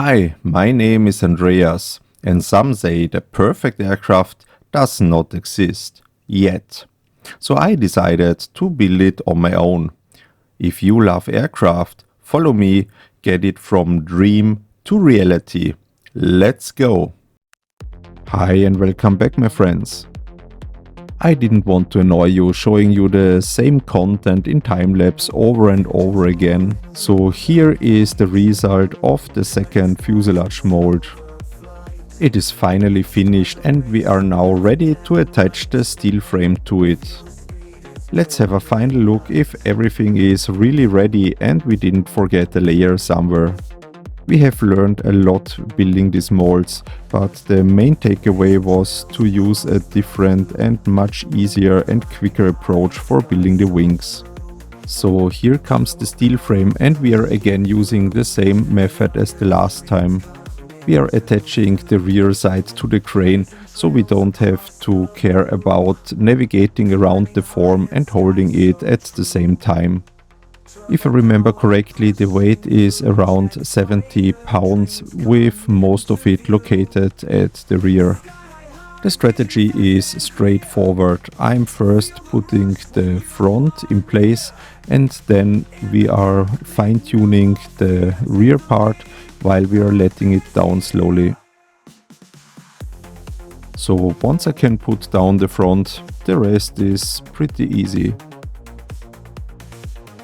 Hi, my name is Andreas, and some say the perfect aircraft does not exist yet. So I decided to build it on my own. If you love aircraft, follow me, get it from dream to reality. Let's go! Hi and welcome back, my friends. I didn't want to annoy you showing you the same content in time-lapse over and over again, so here is the result of the second fuselage mold. It is finally finished and we are now ready to attach the steel frame to it. Let's have a final look if everything is really ready and we didn't forget a layer somewhere. We have learned a lot building these molds, but the main takeaway was to use a different and much easier and quicker approach for building the wings. So here comes the steel frame and we are again using the same method as the last time. We are attaching the rear side to the crane, so we don't have to care about navigating around the form and holding it at the same time. If I remember correctly, the weight is around 70 pounds, with most of it located at the rear. The strategy is straightforward. I'm first putting the front in place and then we are fine-tuning the rear part while we are letting it down slowly. So once I can put down the front, the rest is pretty easy.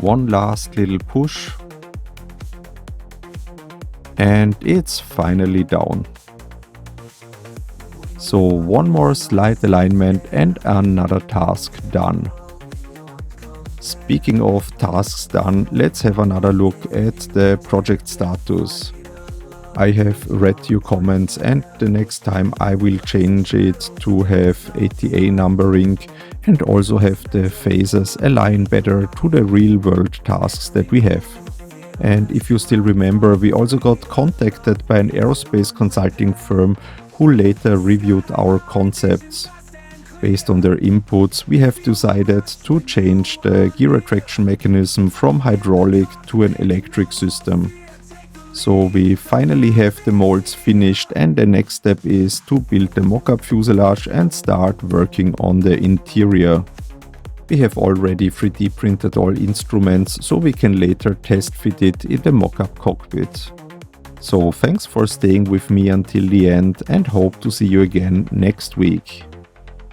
One last little push and it's finally down. So one more slight alignment and another task done. Speaking of tasks done, let's have another look at the project status. I have read your comments and the next time I will change it to have ATA numbering and also have the phases align better to the real world tasks that we have. And if you still remember, we also got contacted by an aerospace consulting firm who later reviewed our concepts. Based on their inputs, we have decided to change the gear attraction mechanism from hydraulic to an electric system. So we finally have the molds finished and the next step is to build the mock-up fuselage and start working on the interior. We have already 3D printed all instruments so we can later test fit it in the mock-up cockpit. So thanks for staying with me until the end and hope to see you again next week.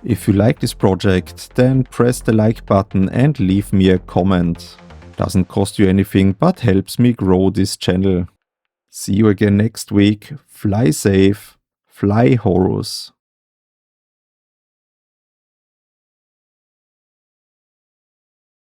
If you like this project, then press the like button and leave me a comment. Doesn't cost you anything but helps me grow this channel. See you again next week. Fly safe, fly Horus.